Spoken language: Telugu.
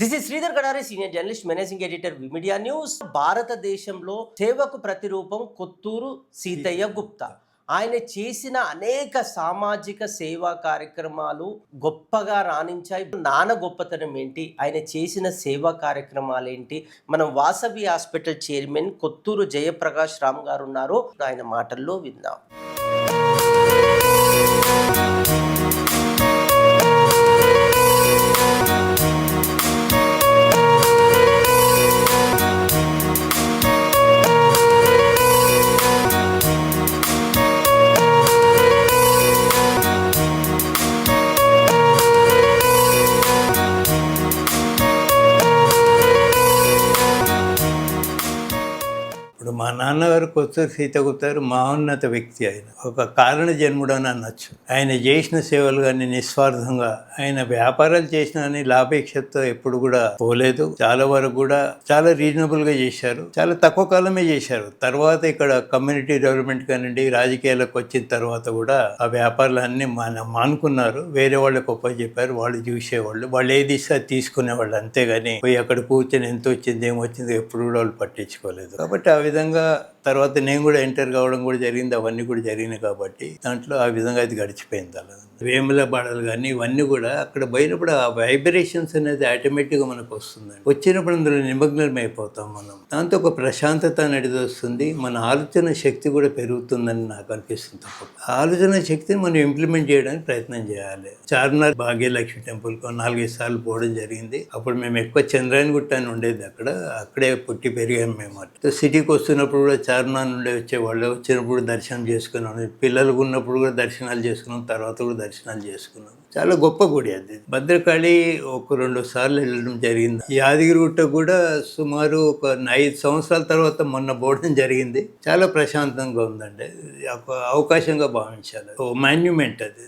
This is Sridhar Gadari, senior journalist, managing editor, media news. భారతదేశంలో సేవకు ప్రతిరూపం కొత్తూరు సీతయ్య గుప్తా. ఆయన చేసిన అనేక సామాజిక సేవా కార్యక్రమాలు గొప్పగా రాణించాయి. నాన్న గొప్పతనం ఏంటి, ఆయన చేసిన సేవా కార్యక్రమాలు ఏంటి, మనం వాసవి హాస్పిటల్ చైర్మన్ కొత్తూరు జయప్రకాష్ రామ్ గారు ఉన్నారు, ఆయన మాటల్లో విందాం. ఇప్పుడు మా నాన్నగారు కొత్తూరు సీతగుప్తా గారు మహోన్నత వ్యక్తి. ఆయన ఒక కారణ జన్ముడు అని అనొచ్చు. ఆయన చేసిన సేవలు కానీ నిస్వార్థంగా, ఆయన వ్యాపారాలు చేసిన కానీ లాభేక్షతో ఎప్పుడు కూడా పోలేదు. చాలా వరకు కూడా చాలా రీజనబుల్గా చేశారు, చాలా తక్కువ కాలమే చేశారు. తర్వాత ఇక్కడ కమ్యూనిటీ డెవలప్మెంట్ కానివ్వండి, రాజకీయాలకు వచ్చిన తర్వాత కూడా ఆ వ్యాపారాలన్నీ మానుకున్నారు. వేరే వాళ్ళకి ఒప్ప చెప్పారు, వాళ్ళు చూసేవాళ్ళు, వాళ్ళు ఏది ఇస్తే అది తీసుకునేవాళ్ళు, అంతేగాని పోయి అక్కడ కూర్చొని ఎంత వచ్చింది ఏమొచ్చింది ఎప్పుడు కూడా వాళ్ళు పట్టించుకోలేదు. కాబట్టి ఆ విధంగా తర్వాత నేను కూడా ఎంటర్ కావడం కూడా జరిగింది, అవన్నీ కూడా జరిగినాయి. కాబట్టి దాంట్లో ఆ విధంగా అది గడిచిపోయింది. అలా వేములపాడలు కానీ ఇవన్నీ కూడా అక్కడ పోయినప్పుడు ఆ వైబ్రేషన్స్ అనేది ఆటోమేటిక్గా మనకు వస్తుందండి. వచ్చినప్పుడు అందులో నిమగ్నం అయిపోతాం మనం. దాంతో ఒక ప్రశాంతత అనేది వస్తుంది, మన ఆలోచన శక్తి కూడా పెరుగుతుందని నాకు అనిపిస్తుంది. ఆలోచన శక్తిని మనం ఇంప్లిమెంట్ చేయడానికి ప్రయత్నం చేయాలి. చార్మినార్ భాగ్యలక్ష్మి టెంపుల్కి 4-5 సార్లు పోవడం జరిగింది. అప్పుడు మేము ఎక్కువ చంద్రాయణగుట్ట అని ఉండేది, అక్కడే పుట్టి పెరిగాము మేము. అట్లా సిటీకి వస్తున్నప్పుడు కూడా చార్మినార్ నుండి వచ్చేవాళ్ళు, వచ్చినప్పుడు దర్శనం చేసుకున్నాం, పిల్లలు ఉన్నప్పుడు కూడా దర్శనాలు చేసుకున్నాం, తర్వాత కూడా దర్శనాలు చేసుకున్నాం. చాలా గొప్ప గుడి అది. భద్రకాళి 1-2 సార్లు వెళ్ళడం జరిగింది. యాదగిరిగుట్ట కూడా సుమారు ఒక 5 సంవత్సరాల తర్వాత మొన్న పోవడం జరిగింది. చాలా ప్రశాంతంగా ఉందండి, ఒక అవకాశంగా భావించాలి. ఓ మాన్యుమెంట్ అది.